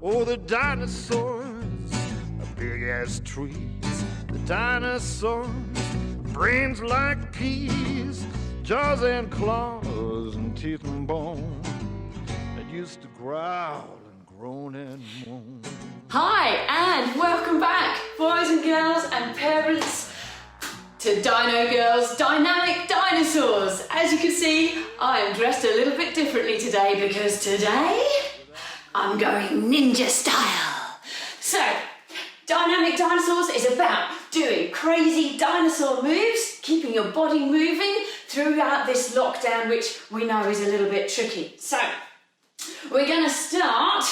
Oh, the dinosaurs are big as trees. The dinosaurs, brains like peas, jaws and claws and teeth and bone that used to growl and groan and moan. Hi, and welcome back, boys and girls and parents, to Dino Girl's Dynamic Dinosaurs. As you can see, I am dressed a little bit differently today because today I'm going ninja style. So, Dynamic Dinosaurs is about doing crazy dinosaur moves, keeping your body moving throughout this lockdown, which we know is a little bit tricky. So, we're going to start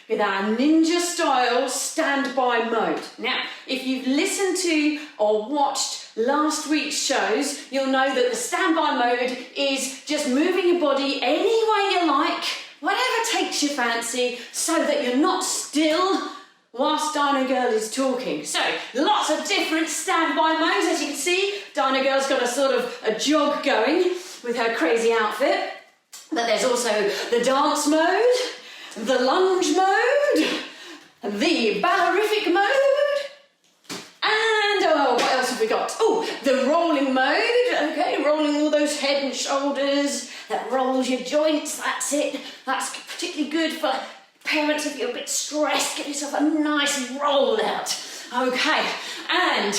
with our ninja style standby mode. Now, if you've listened to or watched last week's shows, you'll know that the standby mode is just moving your body any way you like, whatever takes your fancy, so that you're not still whilst Dino Girl is talking. So, lots of different standby modes. As you can see, Dino Girl's got a sort of a jog going with her crazy outfit. But there's also the dance mode, the lunge mode, the ballerific mode, and what else have we got? Oh, the rolling mode, okay, rolling all those head and shoulders, that rolls your joints, that's it. That's particularly good for parents if you're a bit stressed, get yourself a nice roll out. Okay, and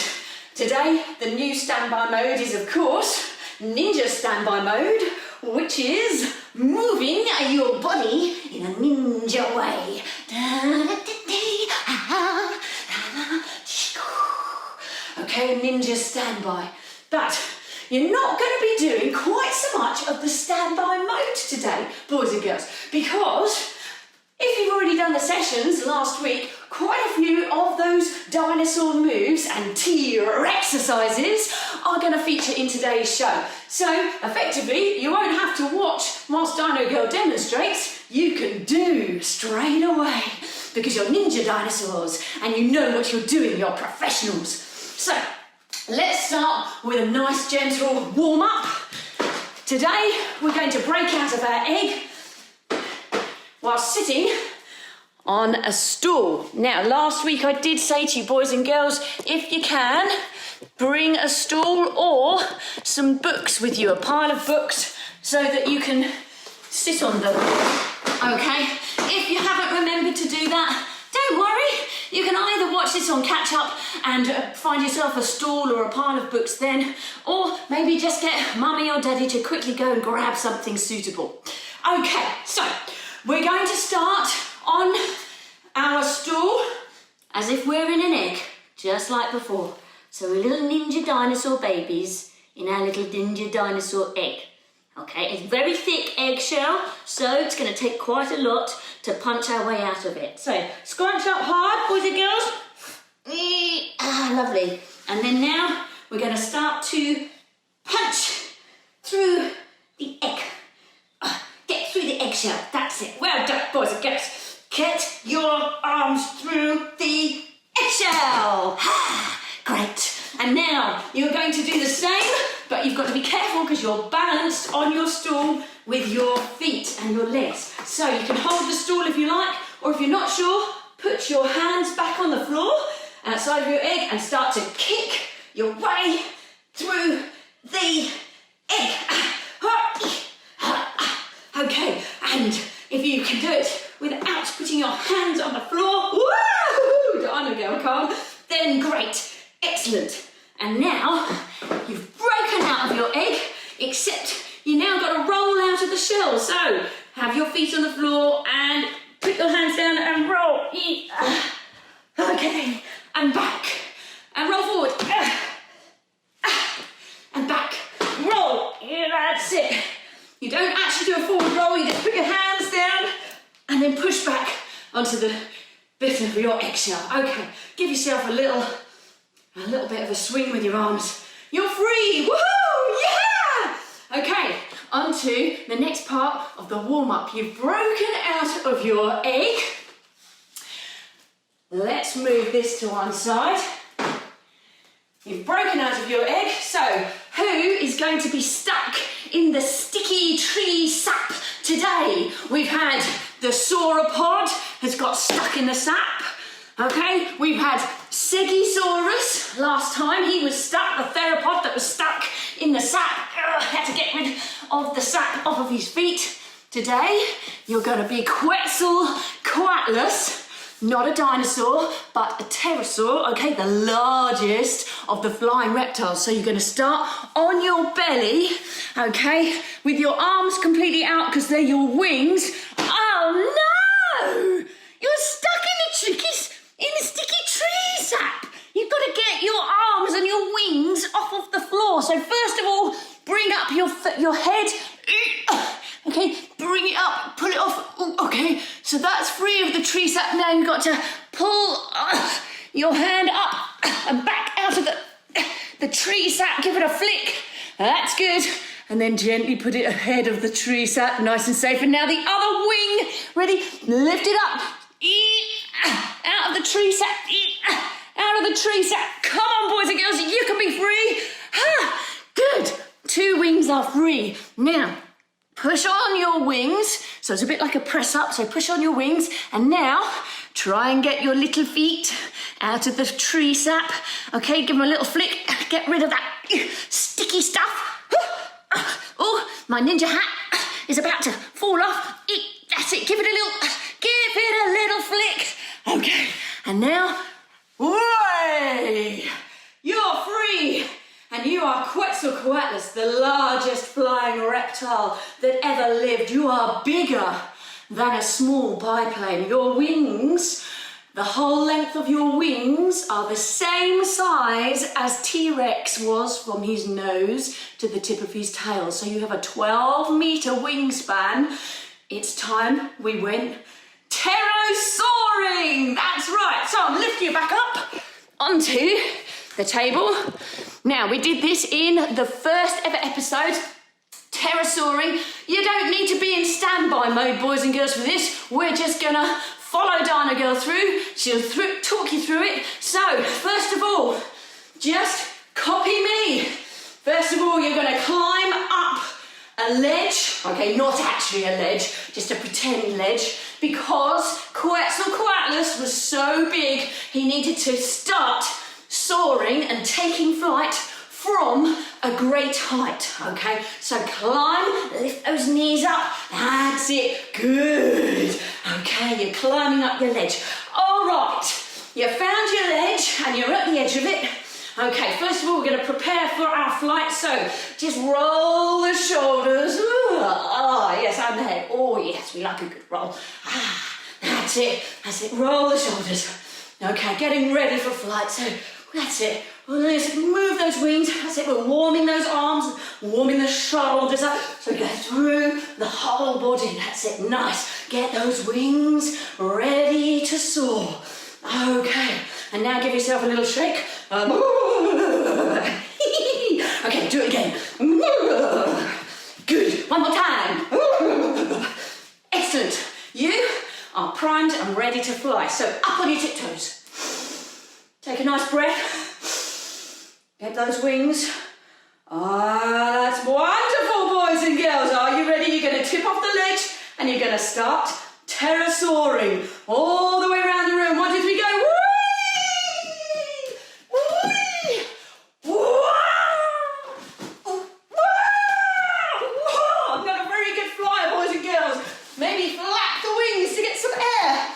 today the new standby mode is, of course, ninja standby mode, which is moving your body in a ninja way. Okay, ninja standby. But you're not going to be doing quite so much of the standby mode today, boys and girls, because if you've already done the sessions last week, quite a few of those dinosaur moves and T-Rex exercises are going to feature in today's show. So, effectively, you won't have to watch whilst Dino Girl demonstrates. You can do straight away because you're ninja dinosaurs and you know what you're doing, you're professionals. So, let's start with a nice gentle warm-up. Today, we're going to break out of our egg while sitting on a stool. Now, last week I did say to you, boys and girls, if you can, bring a stool or some books with you, a pile of books, so that you can sit on them, okay? If you haven't remembered to do that, don't worry. You can either watch this on catch up and find yourself a stool or a pile of books then, or maybe just get mummy or daddy to quickly go and grab something suitable. Okay, so we're going to start on our stool as if we're in an egg, just like before. So we're little ninja dinosaur babies in our little ninja dinosaur egg. Okay, it's a very thick eggshell, so it's going to take quite a lot to punch our way out of it. So scrunch up hard, boys and girls. Lovely. And then now we're going to start to punch through the egg. Get through the eggshell, that's it. Well done, boys and girls. Get your arms through the eggshell. Great. And now you're going to do the same, but you've got to be careful because you're balanced on your stool with your feet and your legs. So you can hold the stool if you like, or if you're not sure, put your hands back on the floor outside of your egg and start to kick your way through the egg. Okay, and if you can do it without putting your hands on the floor, woo! Dino Girl can't, then great, excellent. And now you've broken out of your egg, except you now got to roll out of the shell. So have your feet on the floor and put your hands down and roll. Okay, and back, and roll forward, and back, roll. Yeah, that's it. You don't actually do a forward roll, you just put your hands down and then push back onto the bit of your eggshell. Okay, give yourself a little bit of a swing with your arms. You're free, woohoo, yeah! Okay, on to the next part of the warm-up. You've broken out of your egg. Let's move this to one side. You've broken out of your egg, so who is going to be stuck in the sticky tree sap today? We've had the sauropod has got stuck in the sap. Okay, we've had Stegosaurus last time. He was stuck, the theropod that was stuck in the sap. Had to get rid of the sap off of his feet. Today, you're going to be 𝗗𝗡𝗆𝗆𝗀𝗀, not a dinosaur, but a pterosaur, okay, the largest of the flying reptiles. So you're going to start on your belly, okay, with your arms completely out because they're your wings. Oh no! You're stuck in the sticky tree sap. You've got to get your arms and your wings off of the floor. So first of all, bring up your head. Okay, bring it up, pull it off. Ooh, okay, so that's free of the tree sap. Now you've got to pull your hand up and back out of the tree sap. Give it a flick. That's good. And then gently put it ahead of the tree sap, nice and safe. And now the other wing. Ready? Lift it up. Out of the tree sap. Out of the tree sap. Come on, boys and girls, you can be free. Good. 2 wings are free. Now, push on your wings. So it's a bit like a press up. So push on your wings. And now try and get your little feet out of the tree sap. Okay, give them a little flick. Get rid of that sticky stuff. Oh, my ninja hat is about to fall off. That's it. Give it a little flick. Okay, and now, way! You're free. And you are 𝗵𝗄𝗆𝗆𝗀, the largest flying reptile that ever lived. You are bigger than a small biplane. Your wings, the whole length of your wings are the same size as T-Rex was from his nose to the tip of his tail. So you have a 12-meter wingspan. It's time we went Ptera-Soaring. That's right. So I'm lifting you back up onto the table. Now, we did this in the first ever episode, Ptera-Soaring. You don't need to be in standby mode, boys and girls, for this. We're just gonna follow Dino Girl through. She'll talk you through it. So, first of all, just copy me. First of all, you're gonna climb up a ledge. Okay, not actually a ledge, just a pretend ledge, because 𝗵𝗄𝗆𝗆𝗆𝗆 was so big, he needed to start soaring and taking flight from a great height, okay? So climb, lift those knees up, that's it, good. Okay, you're climbing up your ledge. All right, you found your ledge and you're at the edge of it. Okay, first of all, we're gonna prepare for our flight, so just roll the shoulders. Yes, and the head. Oh, yes, we like a good roll. That's it, roll the shoulders. Okay, getting ready for flight, so that's it. Let's move those wings. That's it. We're warming those arms, warming the shoulders up. So go through the whole body. That's it. Nice. Get those wings ready to soar. Okay. And now give yourself a little shake. Okay, do it again. Good. One more time. Excellent. You are primed and ready to fly. So up on your tiptoes. Take a nice breath. Get those wings. That's wonderful, boys and girls. Are you ready? You're going to tip off the ledge and you're going to start Ptera-Soaring all the way around the room. 1, 2, 3, go. I'm not a very good flyer, boys and girls. Maybe flap the wings to get some air.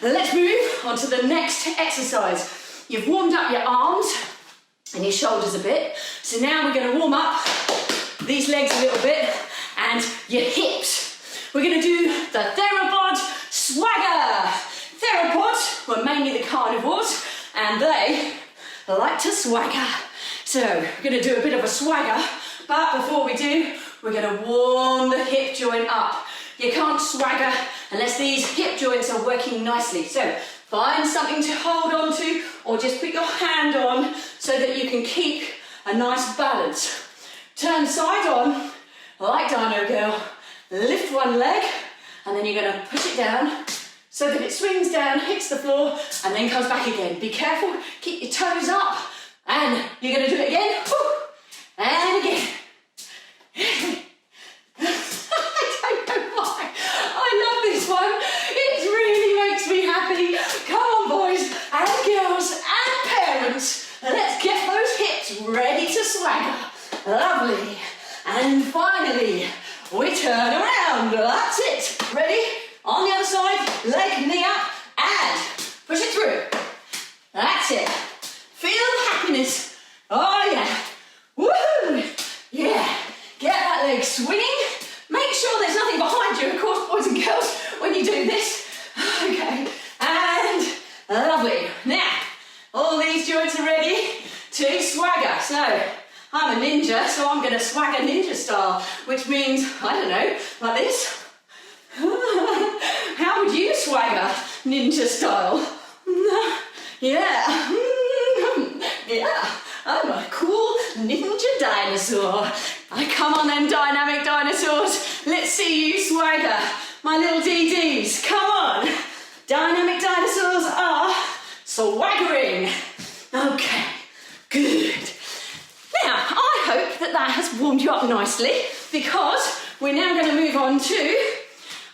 Let's move on to the next exercise. You've warmed up your arms and your shoulders a bit. So now we're going to warm up these legs a little bit and your hips. We're going to do the theropod swagger. Theropods were mainly the carnivores and they like to swagger. So we're going to do a bit of a swagger, but before we do, we're going to warm the hip joint up. You can't swagger unless these hip joints are working nicely. So find something to hold on to or just put your hand on so that you can keep a nice balance. turn side on, like Dino Girl. Lift one leg, and then you're going to push it down so that it swings down, hits the floor, and then comes back again. Be careful, keep your toes up, and you're going to do it again, and again. I don't know why, I love this one. It really makes me happy. Come on, boys and girls and parents, let's get those hips ready to swagger. Lovely. And finally, we turn around. That's it. Ready? On the other side, leg, knee up, and push it through. That's it. Feel the happiness. Oh yeah. Woohoo! Yeah. Get that leg swinging. Make sure there's nothing behind you, of course, boys and girls, when you do this. Okay. And lovely. Now, all these joints are ready to swagger. So, I'm a ninja, so I'm going to swagger ninja style, which means, I don't know, like this. How would you swagger ninja style? Yeah. Yeah. I'm a cool ninja dinosaur. Come on then, dynamic dinosaurs. Let's see you swagger. My little DDs, come on. Dynamic dinosaurs are swaggering. Okay, good. Now, I hope that has warmed you up nicely, because we're now going to move on to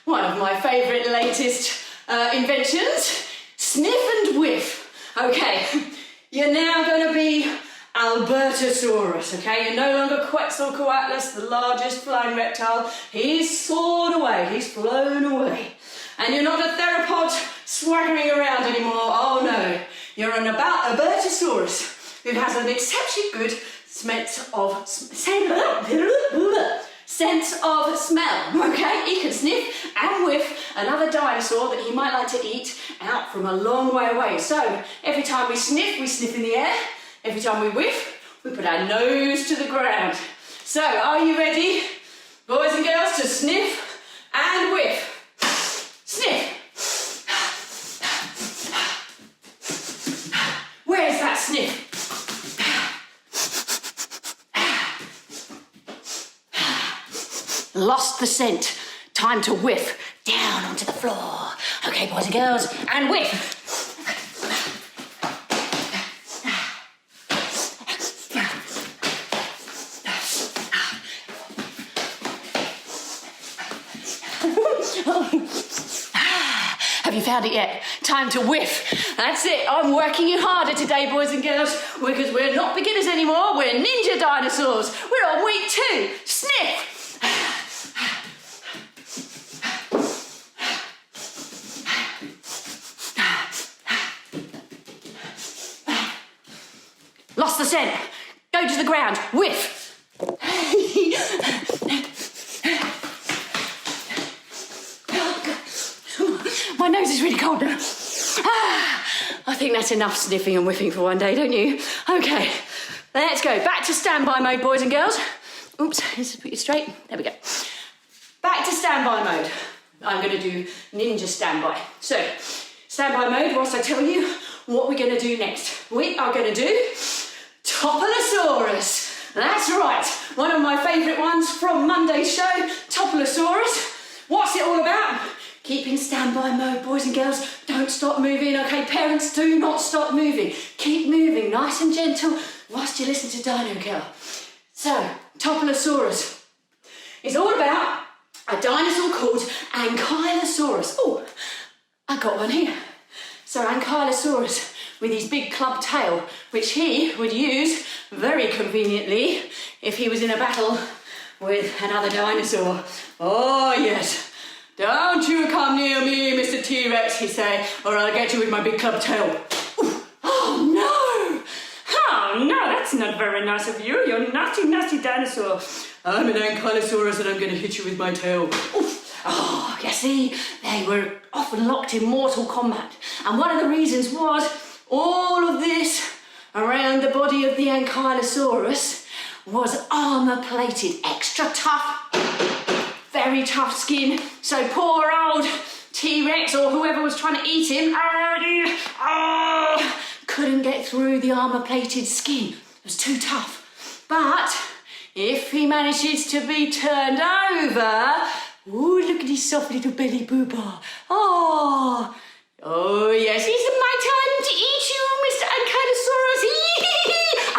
one of my favourite latest inventions, sniff and whiff. Okay, you're now going to be 𝗗𝗏𝗡𝗆, okay? You're no longer 𝗗𝗜𝗡𝗢𝗏𝗔𝗨, the largest flying reptile. He's soared away, he's flown away. And you're not a theropod swaggering around anymore, oh no. You're an 𝗗𝗏𝗡𝗆𝗆 who has an exceptionally good sense of smell, okay? He can sniff and whiff another dinosaur that he might like to eat out from a long way away. So every time we sniff in the air. Every time we whiff, we put our nose to the ground. So are you ready, boys and girls, to sniff and whiff? Sniff. Where's that sniff? Lost the scent. Time to whiff. Down onto the floor. Okay, boys and girls, and whiff. Have you found it yet? Time to whiff. That's it. I'm working you harder today, boys and girls, because we're not beginners anymore. We're ninja dinosaurs. We're on week 2. Sniff. Lost the scent. Go to the ground. Whiff. My nose is really cold now. I think that's enough sniffing and whiffing for one day, don't you? Okay, let's go. Back to standby mode, boys and girls. Oops, let's put you straight. There we go. Back to standby mode. I'm going to do ninja standby. So, standby mode, whilst I tell you what we're going to do next. We are going to do 𝗏𝗏𝗡𝗆𝗆𝗆. That's right, one of my favourite ones from Monday's show, 𝗏𝗏𝗡𝗆𝗆𝗆. What's it all about? Keep in standby mode, boys and girls. Don't stop moving, okay? Parents, do not stop moving. Keep moving, nice and gentle, whilst you listen to Dino Girl. So, 𝗏𝗏𝗡𝗆𝗆𝗆 is all about a dinosaur called 𝗗𝗗𝗡𝗆𝗆𝗆𝗆. Oh, I got one here. So, 𝗗𝗗𝗡𝗆𝗆𝗆𝗆 with his big club tail, which he would use very conveniently if he was in a battle with another dinosaur. Oh, yes. Don't you come near me, Mr. T-Rex, he'd say, or I'll get you with my big club tail. Ooh. Oh, no! Oh, no, that's not very nice of you. You're a nasty, nasty dinosaur. I'm an 𝗗𝗗𝗡𝗆𝗆𝗆𝗆 and I'm going to hit you with my tail. Ooh. Oh, you see, they were often locked in mortal combat. And one of the reasons was all of this around the body of the 𝗗𝗗𝗡𝗆𝗆𝗆 was armour-plated, extra tough, very tough skin. So poor old T-Rex or whoever was trying to eat him couldn't get through the armour-plated skin. It was too tough. But if he manages to be turned over, ooh, look at his soft little belly booba. Oh, oh yes, it's my time to eat you, Mr. Ankylosaurus.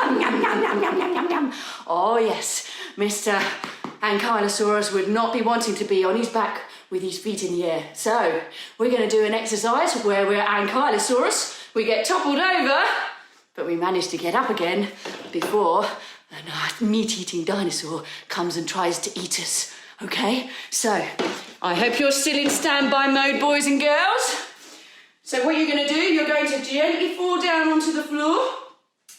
Yum, yum, yum, yum, yum, yum, yum. Oh yes, Mr. Ankylosaurus would not be wanting to be on his back with his feet in the air. So we're going to do an exercise where we're Ankylosaurus. We get toppled over, but we manage to get up again before a meat-eating dinosaur comes and tries to eat us. Okay? So I hope you're still in standby mode, boys and girls. So what you're going to do, you're going to gently fall down onto the floor,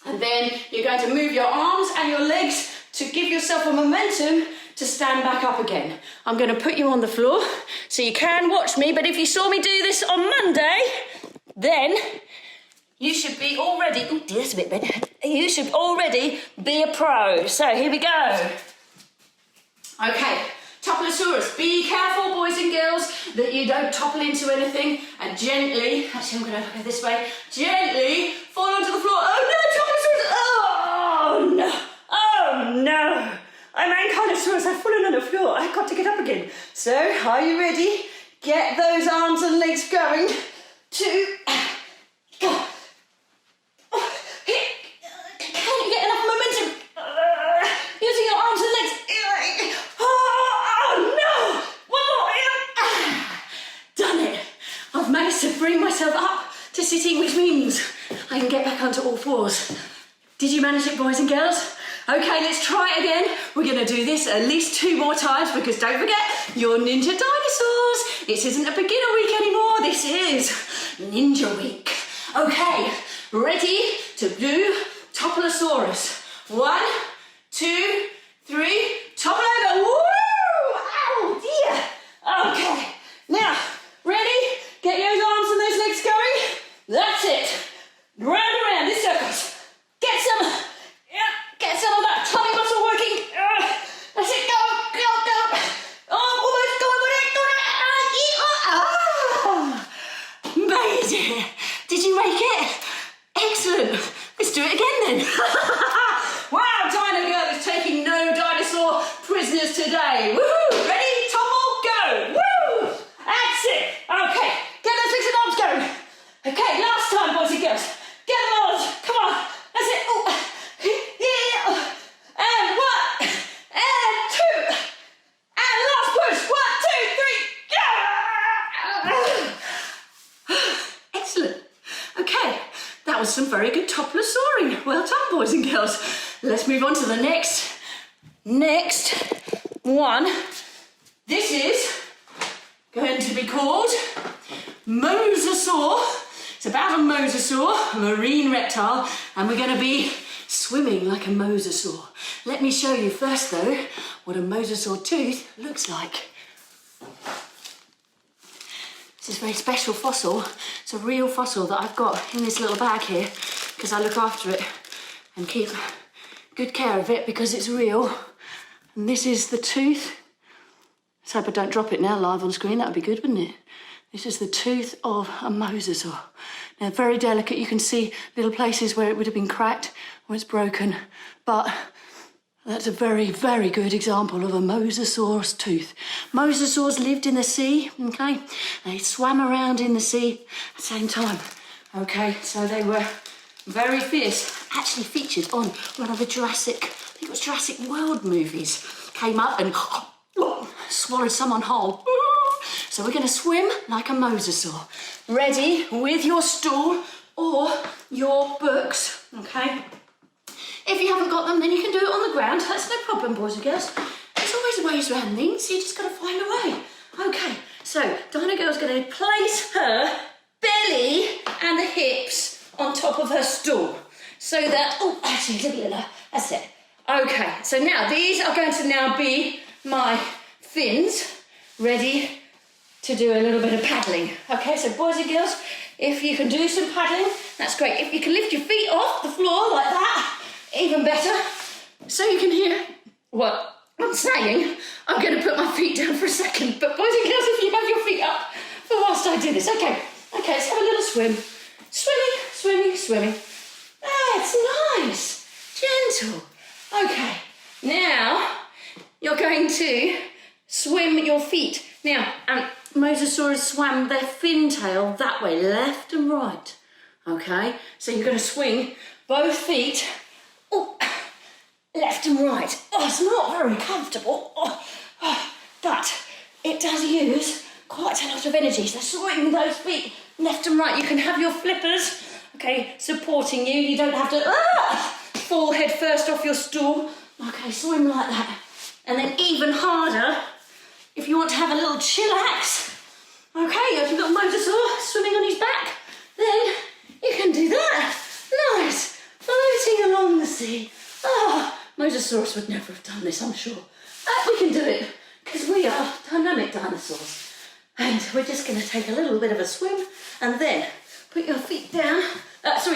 and then you're going to move your arms and your legs to give yourself a momentum to stand back up again. I'm going to put you on the floor so you can watch me, but if you saw me do this on Monday, then you should be already, oh dear, that's a bit better. You should already be a pro. So here we go. Okay, Toplosaurus, be careful, boys and girls, that you don't topple into anything, and gently, actually I'm going to go this way, gently fall onto the floor. Oh no, Toplosaurus, oh no, oh no. I'm Ankylosaurus, I've fallen on the floor. I've got to get up again. So, are you ready? Get those arms and legs going. 2, go. Can't get enough momentum. Using your arms and legs. Oh no! One more. Done it. I've managed to bring myself up to sitting, which means I can get back onto all fours. Did you manage it, boys and girls? Okay, let's try it again. We're going to do this at least 2 more times because don't forget, you're Ninja Dinosaurs. This isn't a beginner week anymore. This is Ninja Week. Okay, ready to do Toplosaurus. 1, 2, 3, topple over. Woo! Ow, dear. Okay, now, ready? Get those arms and those legs going. That's it. Round and round in circles. Get some of that tummy muscle working. That's it. Go, go, go. Oh, almost going. Amazing. Did you make it? Excellent. Let's do it again then. Wow, Dino Girl is taking no dinosaur prisoners today. Woohoo! Ready? Topple, go. Woo! That's it. Okay. Get those legs and arms going. Okay, last time, boys and girls. Get them on. Come on. That's it. Oh. Yeah. And 1. And 2. And last push. 1, 2, 3. Go. Excellent. Okay. That was some very good Toplosaurine. Well done, boys and girls. Let's move on to the next one. This is going to be called Mosasaur. It's about a mosasaur, a marine reptile, and we're going to be swimming like a mosasaur. Let me show you first, though, what a mosasaur tooth looks like. This is a very special fossil. It's a real fossil that I've got in this little bag here because I look after it and keep good care of it because it's real. And this is the tooth. Let's hope I don't drop it now live on screen. That would be good, wouldn't it? This is the tooth of a mosasaur. Now, very delicate. You can see little places where it would have been cracked or it's broken, but that's a very, very good example of a mosasaur's tooth. Mosasaurs lived in the sea, okay? They swam around in the sea at the same time, okay? So they were very fierce. Actually featured on one of the Jurassic World movies. Came up and swallowed someone whole. So we're going to swim like a mosasaur. Ready with your stool or your books, okay? If you haven't got them, then you can do it on the ground. That's no problem, boys and girls. There's always ways around things. You just got to find a way. Okay, so Dino Girl's going to place her belly and the hips on top of her stool. So that, oh, actually, a little, that's it. Okay, so now these are going to now be my fins, ready to do a little bit of paddling. Okay, so boys and girls, if you can do some paddling, that's great. If you can lift your feet off the floor like that, even better, so you can hear what I'm saying. I'm going to put my feet down for a second, but boys and girls, if you have your feet up for whilst I do this. Okay, let's have a little swim. Swimming. That's nice, gentle. Okay, now swim your feet. Now, mosasaurs swam their fin tail that way, left and right. Okay, so you're going to swing both feet, left and right. Oh, it's not very comfortable, but it does use quite a lot of energy. So swing those feet left and right. You can have your flippers, okay, supporting you. You don't have to fall head first off your stool. Okay, swim like that. And then even harder, if you want to have a little chillax, okay, if you've got a mosasaur swimming on his back, then you can do that. Nice, floating along the sea. Mosasaurus would never have done this, I'm sure. We can do it, because we are dynamic dinosaurs. And we're just going to take a little bit of a swim, and then put your feet down,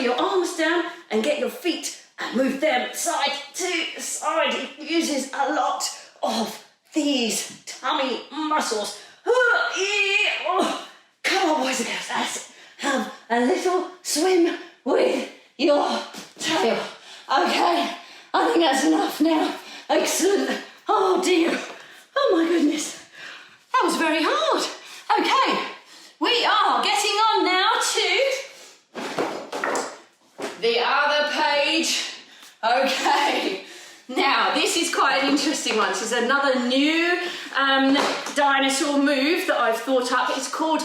your arms down, and get your feet and move them side to side. It uses a lot of these tummy muscles. Come on, boys and girls, that's it. Have a little swim with your tail. Okay, I think that's enough now. Excellent. Oh dear. Oh my goodness. That was very hard. Okay, we are getting on now to the other page. Okay. Now, this is quite an interesting one. This is another new dinosaur move that I've thought up. It's called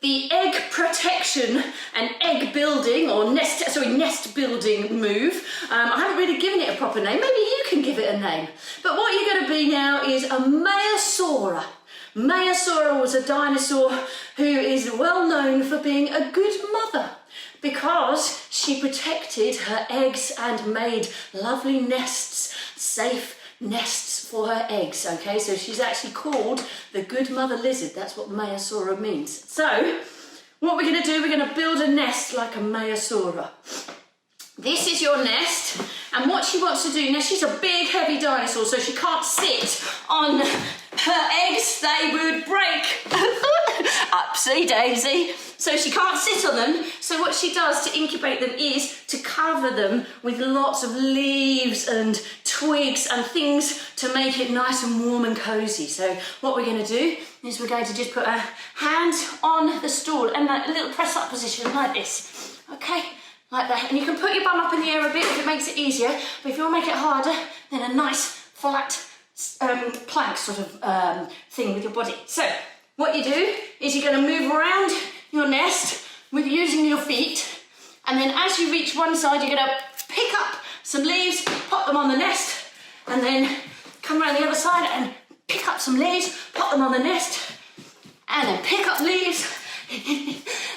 the egg protection and egg building, or nest building move. I haven't really given it a proper name. Maybe you can give it a name. But what you're going to be now is a 𝗖𝗿𝗄𝗎. 𝗖𝗿𝗄𝗎 was a dinosaur who is well known for being a good mother, because she protected her eggs and made lovely nests, safe nests for her eggs, okay? So she's actually called the good mother lizard. That's what 𝗖𝗿𝗄𝗎 means. So what we're going to do, we're going to build a nest like a 𝗖𝗿𝗄𝗎. This is your nest, and what she wants to do, now she's a big heavy dinosaur, so she can't sit on her eggs, they would break. Upsy daisy. So she can't sit on them, so what she does to incubate them is to cover them with lots of leaves and twigs and things to make it nice and warm and cosy. So what we're going to do is we're going to just put our hands on the stool and a little press up position like this, okay? Like that. And you can put your bum up in the air a bit if it makes it easier, but if you want to make it harder, then a nice flat plank sort of thing with your body. So what you do is you're going to move around your nest with using your feet, and then as you reach one side, you're going to pick up some leaves, pop them on the nest, and then come around the other side and pick up some leaves, pop them on the nest, and then pick up leaves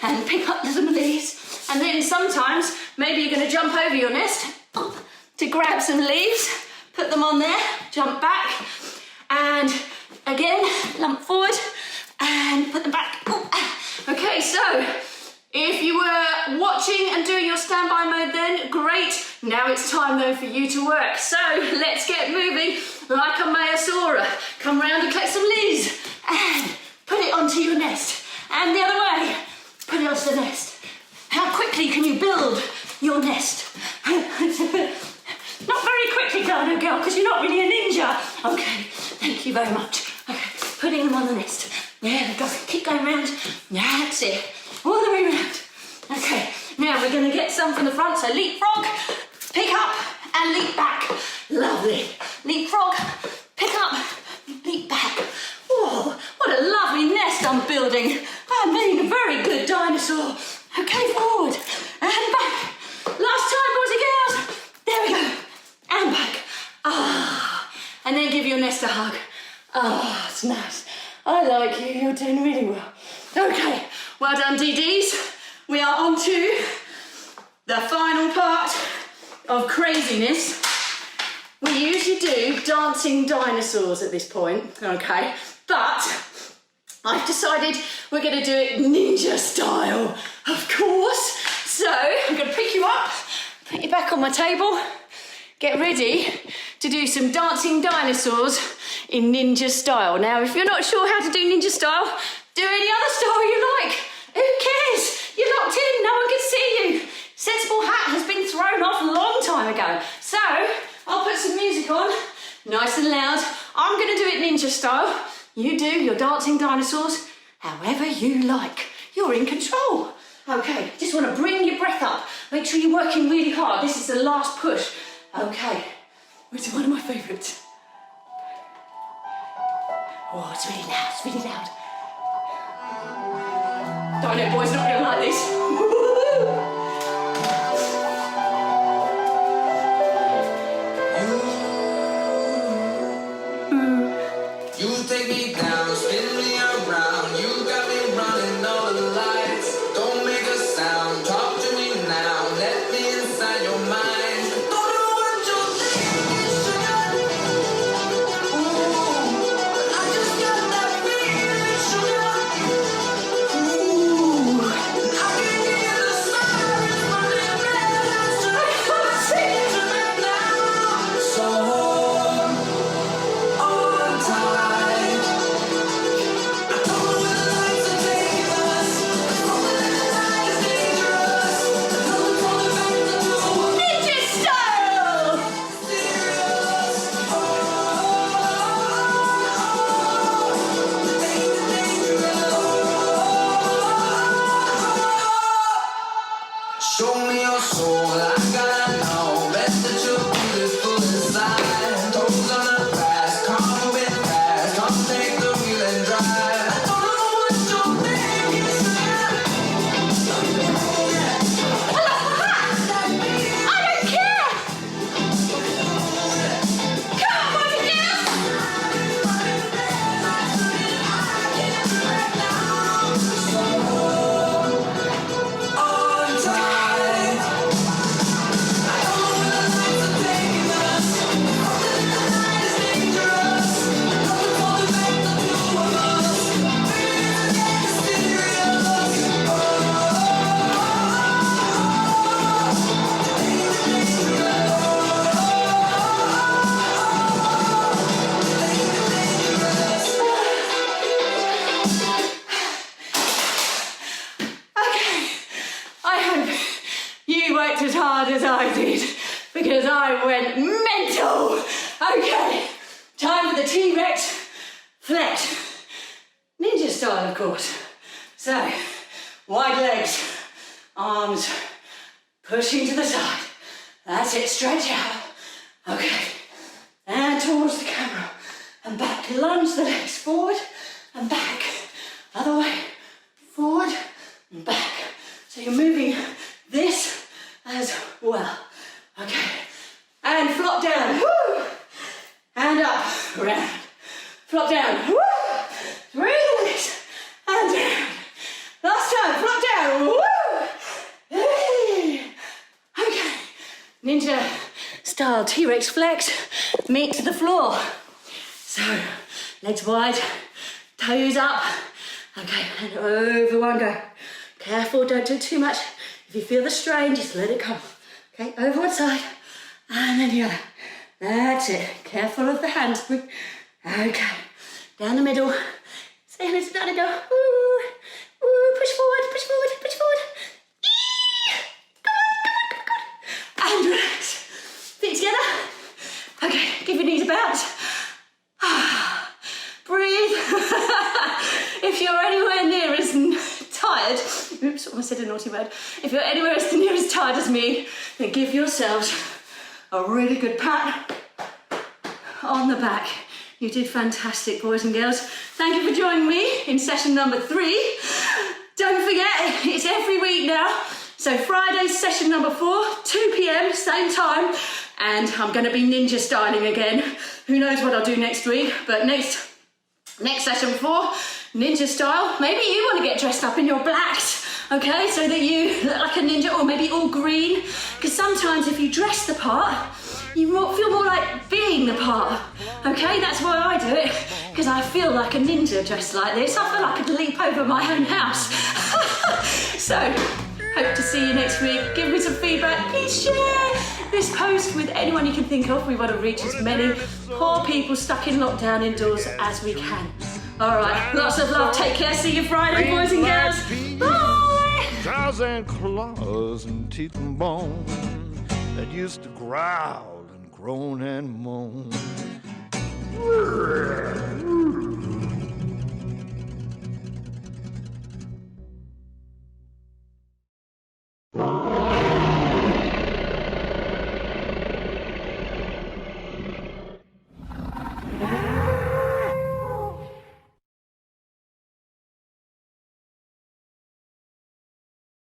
and pick up some leaves, and then sometimes maybe you're going to jump over your nest to grab some leaves, put them on there, jump back, and again lump forward and put them back. Okay, so if you were watching and doing your standby mode then, great. Now it's time though for you to work. So let's get moving like a 𝗖𝗿𝗄𝗎. Come round and collect some leaves and put it onto your nest. And the other way, put it onto the nest. How quickly can you build your nest? Not very quickly, Dino Girl, because you're not really a ninja. Okay, thank you very much. Okay, putting them on the nest. There we go. Keep going round. That's it. All the way round. Okay, now we're going to get some from the front. So leapfrog, pick up and leap back. Lovely. Leapfrog, pick up, leap back. Whoa, what a lovely nest I'm building. I'm being a very good dinosaur. Okay, forward and back. Last time, boys and girls. There we go. And back. And then give your nest a hug. It's nice. I like you, you're doing really well. Okay, well done DDs. We are on to the final part of craziness. We usually do dancing dinosaurs at this point, okay? But I've decided we're going to do it ninja style, of course. So I'm going to pick you up, put you back on my table, get ready to do some dancing dinosaurs in ninja style. Now, if you're not sure how to do ninja style, do any other style you like. Who cares? You're locked in, no one can see you. Sensible hat has been thrown off a long time ago. So, I'll put some music on, nice and loud. I'm going to do it ninja style. You do your dancing dinosaurs however you like. You're in control. Okay, just want to bring your breath up. Make sure you're working really hard. This is the last push. Okay, which is one of my favourites. Oh, it's really loud, it's really loud. Dino boy's not going to like this. You take me down, spin me around. You got me running all the lights. Don't make a sound, talk to me now. Let me inside your mind. Don't know what you're thinking, sugar. Ooh, I just got that feeling, sugar. Ooh, I can hear the sirens running red. I can't sing tonight now. So on time. I don't know where the lights are taking us. Rolling in the night is dangerous. Another calling back the door. Ninja style! Serious. Show me your soul, I gotta know. Bet that you're beautiful inside. Toes on the grass, come moving fast. Come take the wheel and drive. I don't know what you're thinking, sugar. I don't care! Come on, girls! On time. I don't know where the lights are taking us. Rolling in the night is dangerous. Another calling back the two of us. Baby, it's getting serious. Okay, I hope you worked as hard as I did because I went mental. Okay, time for the T-Rex flex. Ninja style, of course. So, wide legs, arms pushing to the side. That's it, stretch out. Okay, and towards the camera and back. Lunge the legs forward and back. Other way, forward and back. So you're moving this as well. Okay, and flop down. Woo! And up, round. Flop down. Woo! Through the legs and around. Last time, flop down. Woo! Hey! Okay, ninja style T-Rex flex, meet to the floor. So, legs wide, toes up. Okay, and over one go. Careful, don't do too much. If you feel the strain, just let it come. Okay, over one side, and then the other. That's it. Careful of the handspring. Okay, down the middle. Say hello to Dino Girl. Ooh, ooh, push forward, push forward, push forward. Eee! Come on, come on, come on. And relax. Feet together. Okay, give your knees a bounce. Breathe. If you're anywhere near as tired, oops, almost said a naughty word. If you're anywhere near as tired as me, then give yourselves a really good pat on the back. You did fantastic, boys and girls. Thank you for joining me in session number 3. Don't forget, it's every week now. So Friday's session number 4, 2 p.m, same time. And I'm gonna be ninja styling again. Who knows what I'll do next week, but next session 4, ninja style. Maybe you want to get dressed up in your blacks, okay, so that you look like a ninja, or maybe all green, because sometimes if you dress the part, you feel more like being the part, okay? That's why I do it, because I feel like a ninja dressed like this. I feel like I could leap over my own house. So, hope to see you next week. Give me some feedback. Please share this post with anyone you can think of. We want to reach as many poor people stuck in lockdown indoors as we can. All right, lots of love. Take care. See you Friday, boys and girls. Bye. Jaws and claws and teeth and bone that used to growl and groan and moan.